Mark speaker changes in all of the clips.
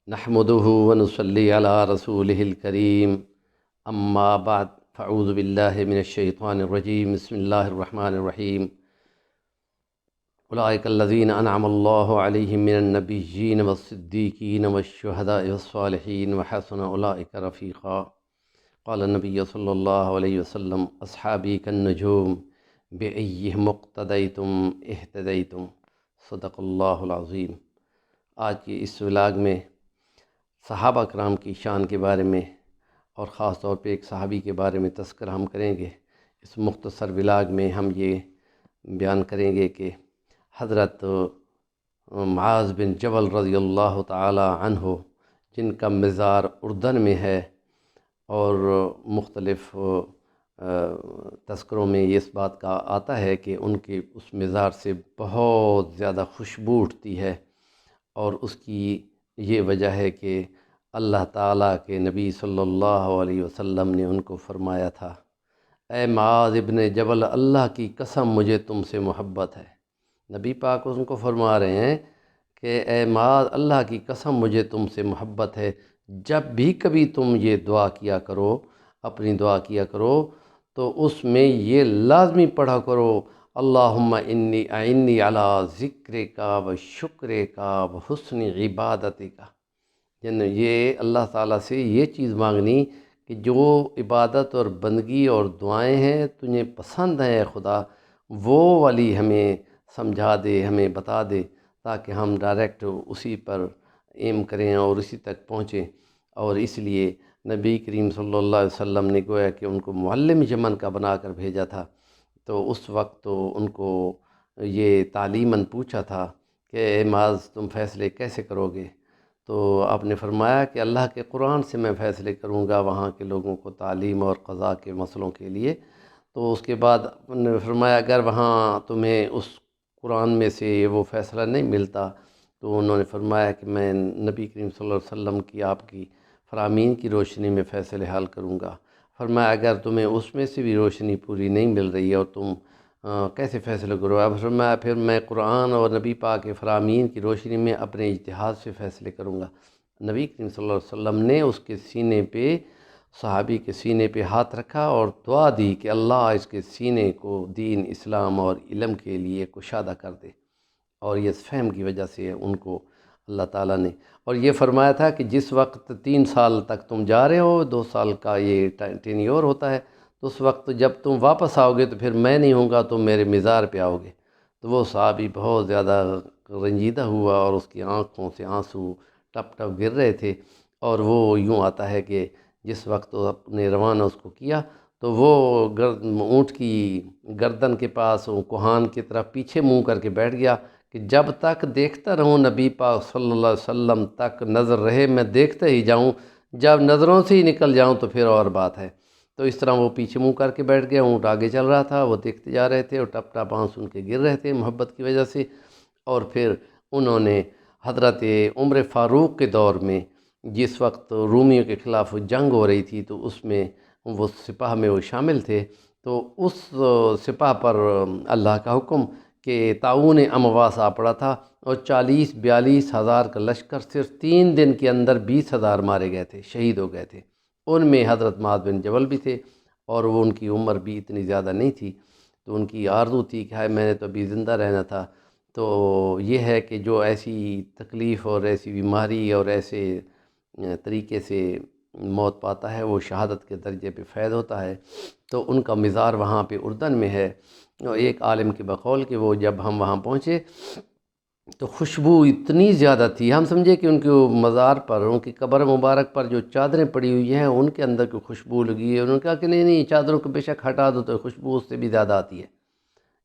Speaker 1: نحمده ونصلي على رسوله الكريم اما بعد فاعوذ باللہ من الشیطان الرجیم بسم اللہ الرحمن الرحیم اولئک الذین انعم اللہ علیہم من النبیین والصدیقین والشہداء والصالحین وحسن اولئک رفیقا قال النبی صلی اللہ علیہ وسلم اصحابی کالنجوم بأیہم اقتدیتم اہتدیتم صدق اللہ العظیم۔ آج کی اس ولاگ میں صحابہ کرام کی شان کے بارے میں اور خاص طور پہ ایک صحابی کے بارے میں تذکرہ ہم کریں گے۔ اس مختصر ولاگ میں ہم یہ بیان کریں گے کہ حضرت معاذ بن جبل رضی اللہ تعالی عنہ، جن کا مزار اردن میں ہے، اور مختلف تذکروں میں اس بات کا آتا ہے کہ ان کے اس مزار سے بہت زیادہ خوشبو اٹھتی ہے، اور اس کی یہ وجہ ہے کہ اللہ تعالیٰ کے نبی صلی اللہ علیہ وسلم نے ان کو فرمایا تھا، اے معاذ ابن جبل، اللہ کی قسم مجھے تم سے محبت ہے۔ نبی پاک ان کو فرما رہے ہیں کہ اے معاذ، اللہ کی قسم مجھے تم سے محبت ہے، جب بھی کبھی تم یہ دعا کیا کرو، اپنی دعا کیا کرو، تو اس میں یہ لازمی پڑھا کرو، اللہم انی اعنی علی ذکرک و شکرک و حسن عبادتک۔ یعنی یہ اللہ تعالیٰ سے یہ چیز مانگنی کہ جو عبادت اور بندگی اور دعائیں ہیں تجھے پسند ہیں اے خدا، وہ والی ہمیں سمجھا دے، ہمیں بتا دے، تاکہ ہم ڈائریکٹ اسی پر ایم کریں اور اسی تک پہنچیں۔ اور اس لیے نبی کریم صلی اللہ علیہ وسلم نے گویا کہ ان کو معلم یمن کا بنا کر بھیجا تھا، تو اس وقت تو ان کو یہ تعلیماً پوچھا تھا کہ اے معاذ، تم فیصلے کیسے کرو گے؟ تو آپ نے فرمایا کہ اللہ کے قرآن سے میں فیصلے کروں گا وہاں کے لوگوں کو تعلیم اور قضاء کے مسئلوں کے لیے۔ تو اس کے بعد انہوں نے فرمایا اگر وہاں تمہیں اس قرآن میں سے وہ فیصلہ نہیں ملتا، تو انہوں نے فرمایا کہ میں نبی کریم صلی اللہ علیہ وسلم کی، آپ کی فرامین کی روشنی میں فیصلے حل کروں گا۔ فرمایا اگر تمہیں اس میں سے بھی روشنی پوری نہیں مل رہی ہے اور تم کیسے فیصلہ کرو؟ اب فرمایا پھر میں قرآن اور نبی پاک کے فرامین کی روشنی میں اپنے اجتہاد سے فیصلے کروں گا۔ نبی کریم صلی اللہ علیہ وسلم نے اس کے سینے پہ، صحابی کے سینے پہ ہاتھ رکھا اور دعا دی کہ اللہ اس کے سینے کو دین، اسلام اور علم کے لیے کشادہ کر دے، اور یہ اس فہم کی وجہ سے ان کو اللہ تعالیٰ نے، اور یہ فرمایا تھا کہ جس وقت 3 سال تک تم جا رہے ہو، 2 سال کا یہ ٹینیور ہوتا ہے، تو اس وقت جب تم واپس آؤ گے تو پھر میں نہیں ہوں گا، تم میرے مزار پہ آؤ گے۔ تو وہ صحابی بہت زیادہ رنجیدہ ہوا اور اس کی آنکھوں سے آنسو ٹپ ٹپ گر رہے تھے، اور وہ یوں آتا ہے کہ جس وقت اپنے روانہ اس کو کیا تو وہ اونٹ کی گردن کے پاس کوہان کی طرف پیچھے منہ کر کے بیٹھ گیا کہ جب تک دیکھتا رہوں نبی پاک صلی اللہ علیہ وسلم تک نظر رہے، میں دیکھتا ہی جاؤں، جب نظروں سے ہی نکل جاؤں تو پھر اور بات ہے۔ تو اس طرح وہ پیچھے منہ کر کے بیٹھ گیا، اونٹ آگے چل رہا تھا، وہ دیکھتے جا رہے تھے اور ٹپ ٹپ آنسو ان کے گر رہے تھے محبت کی وجہ سے۔ اور پھر انہوں نے حضرت عمر فاروق کے دور میں جس وقت رومیوں کے خلاف جنگ ہو رہی تھی، تو اس میں وہ سپاہ میں وہ شامل تھے، تو اس سپاہ پر اللہ کا حکم کہ طاعون امواس آ پڑا تھا، اور 40-42 ہزار کا لشکر صرف 3 دن کے اندر 20 ہزار مارے گئے تھے، شہید ہو گئے تھے۔ ان میں حضرت معاذ بن جبل بھی تھے، اور وہ ان کی عمر بھی اتنی زیادہ نہیں تھی، تو ان کی آرزو تھی کہ ہائے میں نے تو ابھی زندہ رہنا تھا۔ تو یہ ہے کہ جو ایسی تکلیف اور ایسی بیماری اور ایسے طریقے سے موت پاتا ہے، وہ شہادت کے درجے پہ فیض ہوتا ہے۔ تو ان کا مزار وہاں پہ اردن میں ہے، اور ایک عالم کے بقول کہ وہ جب ہم وہاں پہنچے تو خوشبو اتنی زیادہ تھی، ہم سمجھے کہ ان کے مزار پر، ان کی قبر مبارک پر جو چادریں پڑی ہوئی ہیں ان کے اندر کوئی خوشبو لگی ہے۔ انہوں نے کہا کہ نہیں نہیں، چادروں کو بے شک ہٹا دو تو خوشبو اس سے بھی زیادہ آتی ہے۔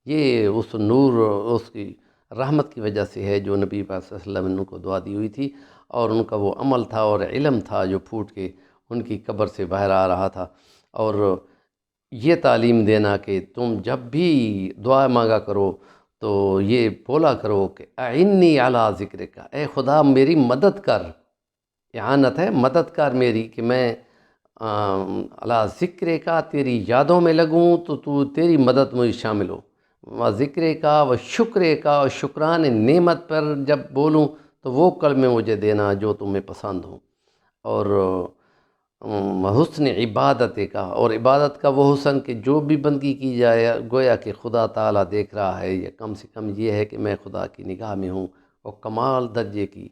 Speaker 1: یہ اس نور، اس کی رحمت کی وجہ سے ہے جو نبی پاک صلی اللہ علیہ وسلم نے ان کو دعا دی ہوئی تھی، اور ان کا وہ عمل تھا اور علم تھا جو پھوٹ کے ان کی قبر سے باہر آ رہا تھا۔ اور یہ تعلیم دینا کہ تم جب بھی دعا مانگا کرو تو یہ بولا کرو کہ اعنی علی ذکرک، اے خدا میری مدد کر، اعانت ہے مدد کر میری، کہ میں علی ذکرک، تیری یادوں میں لگوں تو تیری مدد مجھے شامل ہو، و ذکرک و شکرک، اور شکران نعمت پر جب بولوں تو وہ کلمے مجھے دینا جو تمہیں پسند ہوں، اور حسن عبادت کا، اور عبادت کا وہ حسن کہ جو بھی بندگی کی جائے گویا کہ خدا تعالیٰ دیکھ رہا ہے، یا کم سے کم یہ ہے کہ میں خدا کی نگاہ میں ہوں، اور کمال درجے کی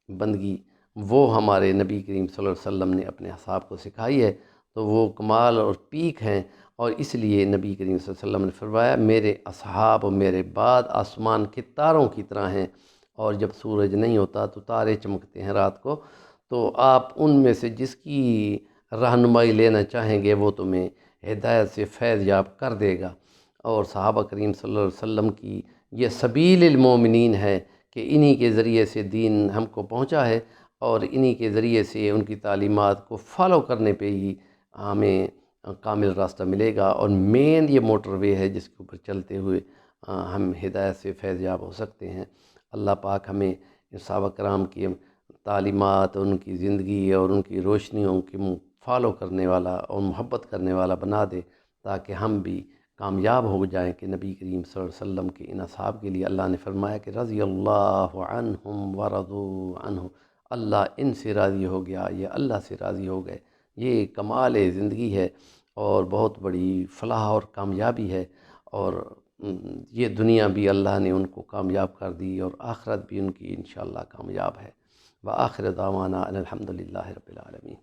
Speaker 1: بندگی وہ ہمارے نبی کریم صلی اللہ علیہ وسلم نے اپنے اصحاب کو سکھائی ہے، تو وہ کمال اور پیک ہیں۔ اور اس لیے نبی کریم صلی اللہ علیہ وسلم نے فرمایا میرے اصحاب میرے بعد آسمان کے تاروں کی طرح ہیں، اور جب سورج نہیں ہوتا تو تارے چمکتے ہیں رات کو، تو آپ ان میں سے جس کی رہنمائی لینا چاہیں گے وہ تمہیں ہدایت سے فیض یاب کر دے گا۔ اور صحابہ کریم صلی اللہ علیہ وسلم کی یہ سبیل المومنین ہے کہ انہی کے ذریعے سے دین ہم کو پہنچا ہے، اور انہی کے ذریعے سے ان کی تعلیمات کو فالو کرنے پہ ہی ہمیں کامل راستہ ملے گا، اور مین یہ موٹر وے ہے جس کے اوپر چلتے ہوئے ہم ہدایت سے فیض یاب ہو سکتے ہیں۔ اللہ پاک ہمیں صحابہ کرام کی تعلیمات، ان کی زندگی اور ان کی روشنیوں کی فالو کرنے والا اور محبت کرنے والا بنا دے، تاکہ ہم بھی کامیاب ہو جائیں کہ نبی کریم صلی اللہ علیہ وسلم کے ان اصحاب کے لیے اللہ نے فرمایا کہ رضی اللہ عنہم ورضوا عنہ، اللہ ان سے راضی ہو گیا، یہ اللہ سے راضی ہو گئے۔ یہ کمال زندگی ہے اور بہت بڑی فلاح اور کامیابی ہے، اور یہ دنیا بھی اللہ نے ان کو کامیاب کر دی، اور آخرت بھی ان کی انشاءاللہ کامیاب ہے۔ وآخر دعوانا ان الحمد للہ رب العالمین۔